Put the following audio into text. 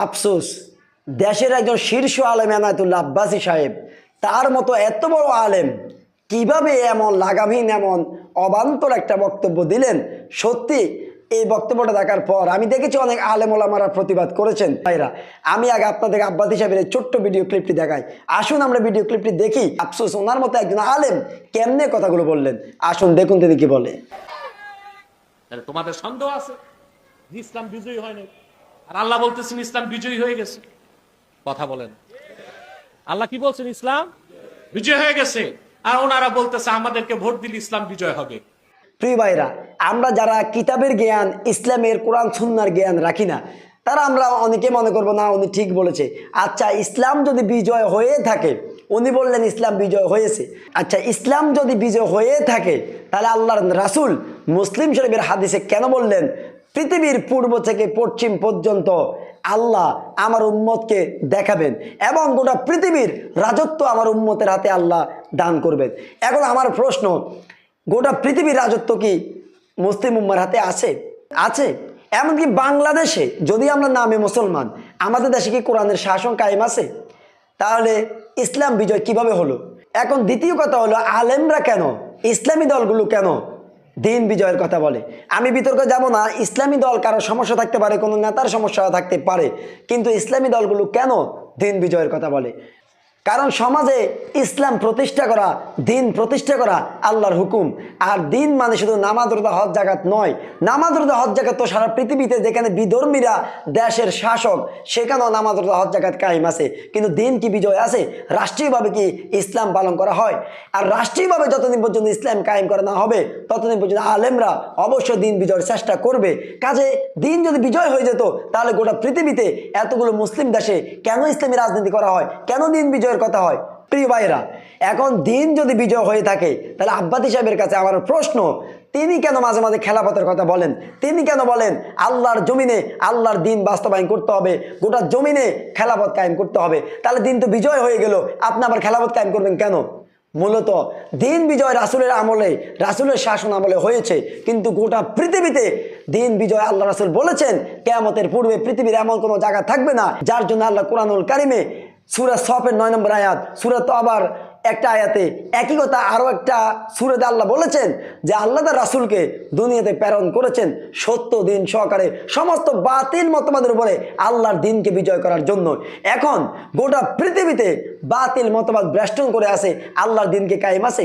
আফসোস, দেশের একজন শীর্ষ আলেম এনায়েতুল্লাহ আব্বাসী সাহেব, তার মতো এত বড় আলেম কিভাবে এমন লাগামহীন এমন অবান্তর একটা বক্তব্য দিলেন। সত্যি এই বক্তব্যটা দেখার পর আমি দেখেছি অনেক আলেম ওলামারা প্রতিবাদ করেছেন। ভাইরা, আমি আগে আপনাদের আব্বাসী সাহেবের এই ছোট্ট ভিডিও ক্লিপটি দেখাই। আসুন আমরা ভিডিও ক্লিপটি দেখি। আফসোস, ওনার মতো একজন আলেম কেমনে কথাগুলো বললেন। আসুন দেখুন তিনি কি বলে। তোমাদের সন্দেহ আছে ইসলাম বিজয়ী হয়নি, আর আল্লাহ বলতেছেন ইসলাম বিজয়ী হয়ে গেছে। কথা বলেন, আল্লাহ কি বলছেন? ইসলাম বিজয় হয়ে গেছে, আর ওনারা বলতেছে আমাদেরকে ভোট দিলে ইসলাম বিজয় হবে। প্রিয় ভাইরা, আমরা যারা কিতাবের জ্ঞান, ইসলামের কোরআন সুন্নাহর জ্ঞান রাখি না, তারা আমরা অনেকে মনে করবো না উনি ঠিক বলেছে। আচ্ছা, ইসলাম যদি বিজয় হয়ে থাকে, উনি বললেন ইসলাম বিজয় হয়েছে। আচ্ছা, ইসলাম যদি বিজয় হয়ে থাকে তাহলে আল্লাহর রাসূল মুসলিম শরীফের হাদিসে কেন বললেন পৃথিবীর পূর্ব থেকে পশ্চিম পর্যন্ত আল্লাহ আমার উম্মতকে দেখাবেন এবং গোটা পৃথিবীর রাজত্ব আমার উম্মতের হাতে আল্লাহ দান করবেন। এখন আমার প্রশ্ন, গোটা পৃথিবীর রাজত্ব কি মুসলিম উম্মার হাতে আছে? আছে। এমনকি বাংলাদেশে যদি আমরা নামে মুসলমান, আমাদের দেশে কি কোরআনের শাসন কায়েম আছে? তাহলে ইসলাম বিজয় কিভাবে হলো? এখন দ্বিতীয় কথা হলো, আলেমরা কেন, ইসলামী দলগুলো কেন দিন বিজয়ের কথা বলে? আমি বিতর্কে যাব না। ইসলামী দল কারো সমস্যা থাকতে পারে, কোনো নেতার সমস্যা থাকতে পারে, কিন্তু ইসলামী দলগুলো কেন দিন বিজয়ের কথা বলে? কারণ সমাজে ইসলাম প্রতিষ্ঠা করা, দিন প্রতিষ্ঠা করা আল্লাহর হুকুম। আর দিন মানে শুধু নামাজ রোজা হজ জাকাত নয়। নামাজ রোজা হজ জাকাত তো সারা পৃথিবীতে যেখানে বিধর্মীরা দেশের শাসক, সেখানেও নামাজ রোজা হজ জাকাত কায়েম আছে। কিন্তু দিন কি বিজয় আছে? রাষ্ট্রীয়ভাবে কি ইসলাম পালন করা হয়? আর রাষ্ট্রীয়ভাবে যতদিন পর্যন্ত ইসলাম কায়েম করা না হবে, ততদিন পর্যন্ত আলেমরা অবশ্যই দিন বিজয়ের চেষ্টা করবে। কাজে দিন যদি বিজয় হয়ে যেত, তাহলে গোটা পৃথিবীতে এতগুলো মুসলিম দেশে কেন ইসলামী রাজনীতি করা হয়? কেন দিন বিজয়ের কথা হয়? প্রিয় ভাইরা, এখন দিন যদি বিজয় হয়ে থাকে, তাহলে আব্বাসী সাহেবের কাছে আমার প্রশ্ন, তিনি কেন মাঝে মাঝে খেলাফতের কথা বলেন? তিনি কেন বলেন আল্লাহর জমিনে আল্লাহর দিন বাস্তবায়ন করতে হবে, গোটা জমিনে খেলাফত কায়েম করতে হবে? তাহলে দিন তো বিজয় হয়ে গেল, আপনি আবার খেলাফত কায়েম করবেন কেন? মূলত দিন বিজয় রাসূলের আমলে, রাসূলের শাসন আমলে হয়েছে, কিন্তু গোটা পৃথিবীতে দিন বিজয় আল্লাহ রাসূল বলেছেন কিয়ামতের পূর্বে পৃথিবীর এমন কোনো জায়গা থাকবে না, যার জন্য আল্লাহ কুরআনুল কারিমে সূরা সফের 9 নম্বর আয়াত, সূরা তওবার একটা আয়াতে, একই কথা আরো একটা সূরাতে আল্লাহ বলেছেন যে আল্লাহ তার রাসূলকে দুনিয়াতে প্রেরণ করেছেন সত্য দিন সহকারে সমস্ত বাতিল মতবাদের উপরে আল্লাহর দিনকে বিজয় করার জন্য। এখন গোটা পৃথিবীতে বাতিল মতবাদ বেষ্টন করে আছে, আল্লাহর দিনকে কায়েম আছে।